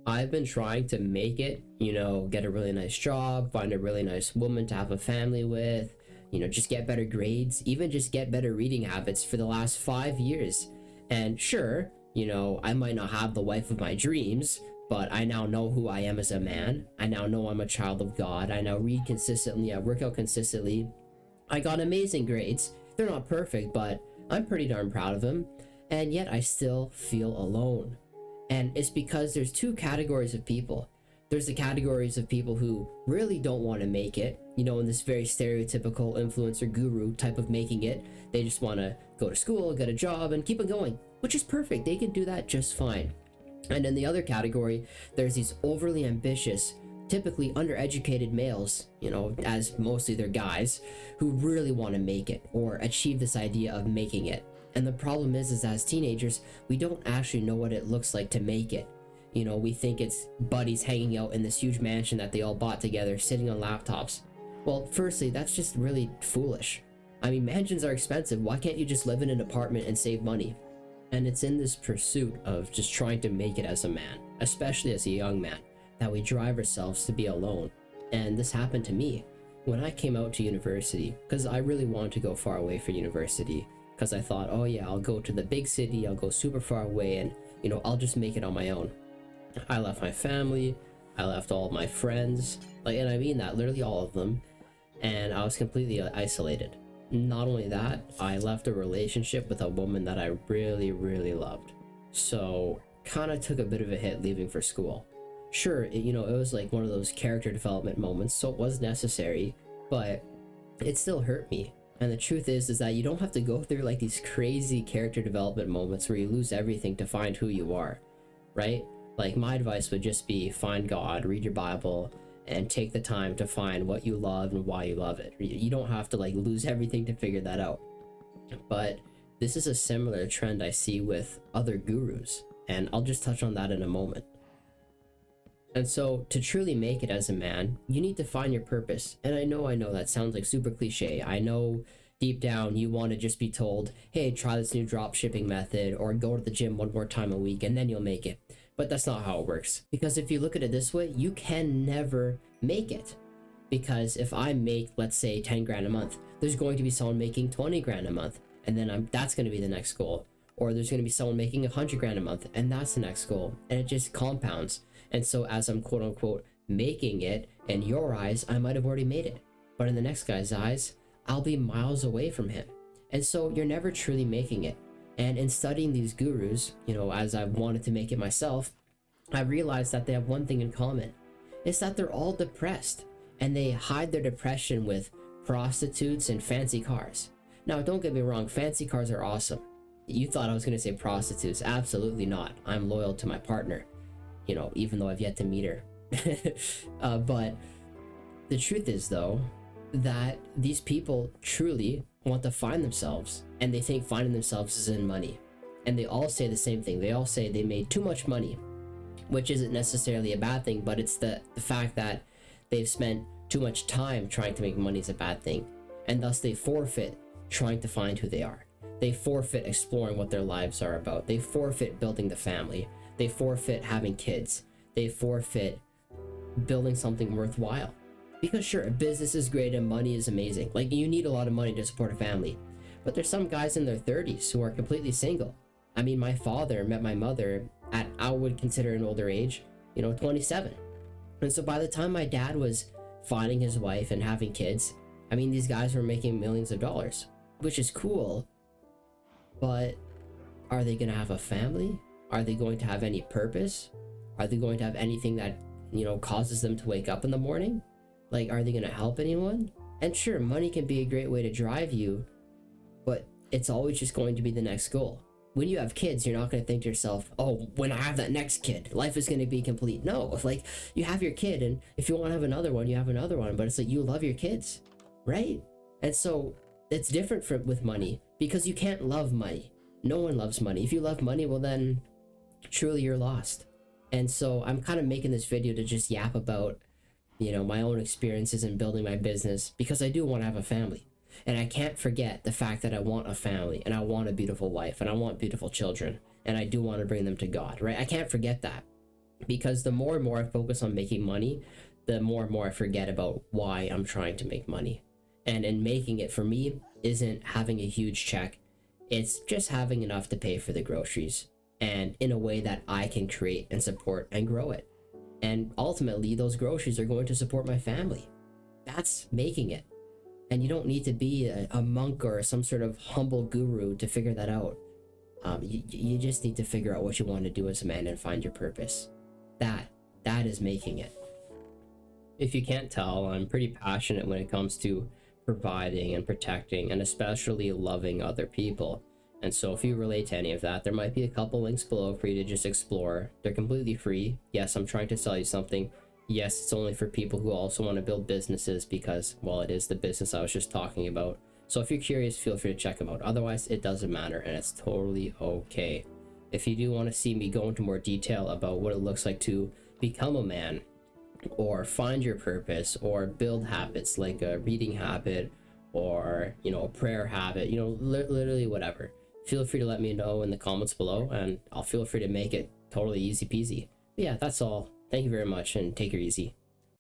I've been trying to make it, get a really nice job, find a really nice woman to have a family with, just get better grades, even just get better reading habits for the last 5 years. And sure, I might not have the wife of my dreams, but I now know who I am as a man. I now know I'm a child of God. I now read consistently. I work out consistently. I got amazing grades. They're not perfect, but I'm pretty darn proud of them. And yet I still feel alone. And it's because there's two categories of people. There's the categories of people who really don't want to make it, in this very stereotypical influencer guru type of making it. They just want to go to school, get a job, and keep it going, which is perfect. They can do that just fine. And in the other category, there's these overly ambitious, typically undereducated males, as mostly they're guys, who really want to make it or achieve this idea of making it. And the problem is as teenagers, we don't actually know what it looks like to make it. We think it's buddies hanging out in this huge mansion that they all bought together, sitting on laptops. Well, firstly, that's just really foolish. I mean, mansions are expensive. Why can't you just live in an apartment and save money? And it's in this pursuit of just trying to make it as a man, especially as a young man, that we drive ourselves to be alone. And this happened to me when I came out to university, because I really wanted to go far away for university, because I thought, oh yeah, I'll go to the big city, I'll go super far away, and I'll just make it on my own. I left my family, I left all of my friends, and I mean that, literally all of them, and I was completely isolated. Not only that, I left a relationship with a woman that I really, really loved. So, kind of took a bit of a hit leaving for school. Sure, it was like one of those character development moments, so it was necessary, but it still hurt me. And the truth is that you don't have to go through like these crazy character development moments where you lose everything to find who you are, right? Like, my advice would just be find God, read your Bible, and take the time to find what you love and why you love it. You don't have to like lose everything to figure that out. But this is a similar trend I see with other gurus, and I'll just touch on that in a moment. And so to truly make it as a man, you need to find your purpose. And I know that sounds like super cliche. I know deep down you want to just be told, hey, try this new drop shipping method, or go to the gym one more time a week and then you'll make it. But that's not how it works. Because if you look at it this way, you can never make it. Because if I make, let's say, 10 grand a month, there's going to be someone making 20 grand a month, and then that's going to be the next goal. Or there's going to be someone making 100 grand a month, and that's the next goal. And it just compounds. And so as I'm quote unquote making it, in your eyes, I might have already made it. But in the next guy's eyes, I'll be miles away from him. And so you're never truly making it. And in studying these gurus, as I've wanted to make it myself, I realized that they have one thing in common. It's that they're all depressed, and they hide their depression with prostitutes and fancy cars. Now, don't get me wrong, fancy cars are awesome. You thought I was going to say prostitutes. Absolutely not. I'm loyal to my partner, even though I've yet to meet her. But the truth is, though, that these people truly want to find themselves, and they think finding themselves is in money. And they all say the same thing. They all say they made too much money, which isn't necessarily a bad thing, but it's the fact that they've spent too much time trying to make money is a bad thing. And thus they forfeit trying to find who they are. They forfeit exploring what their lives are about. They forfeit building the family. They forfeit having kids. They forfeit building something worthwhile. Because sure, business is great and money is amazing. Like, you need a lot of money to support a family. But there's some guys in their 30s who are completely single. I mean, my father met my mother at, I would consider an older age, 27. And so by the time my dad was finding his wife and having kids, I mean, these guys were making millions of dollars, which is cool. But are they going to have a family? Are they going to have any purpose? Are they going to have anything that, causes them to wake up in the morning? Like, are they going to help anyone? And sure, money can be a great way to drive you, but it's always just going to be the next goal. When you have kids, you're not going to think to yourself, oh, when I have that next kid, life is going to be complete. No, like, you have your kid, and if you want to have another one, you have another one, but it's like you love your kids, right? And so it's different with money, because you can't love money. No one loves money. If you love money, well then, truly you're lost. And so I'm kind of making this video to just yap about, my own experiences in building my business, because I do want to have a family. And I can't forget the fact that I want a family, and I want a beautiful wife, and I want beautiful children, and I do want to bring them to God, right? I can't forget that. because the more and more I focus on making money, the more and more I forget about why I'm trying to make money. And in making it, for me, isn't having a huge check, it's just having enough to pay for the groceries, and in a way that I can create and support and grow it. And ultimately, those groceries are going to support my family. That's making it. And you don't need to be a monk or some sort of humble guru to figure that out. You just need to figure out what you want to do as a man and find your purpose. That is making it. If you can't tell, I'm pretty passionate when it comes to providing and protecting and especially loving other people. And so if you relate to any of that, there might be a couple links below for you to just explore. They're completely free. Yes, I'm trying to sell you something. Yes, it's only for people who also want to build businesses because, well, it is the business I was just talking about. So if you're curious, feel free to check them out. Otherwise, it doesn't matter and it's totally okay. If you do want to see me go into more detail about what it looks like to become a man, or find your purpose, or build habits like a reading habit, or a prayer habit, literally whatever, feel free to let me know in the comments below, and I'll feel free to make it totally easy peasy. But yeah, that's all. Thank you very much, and take it easy.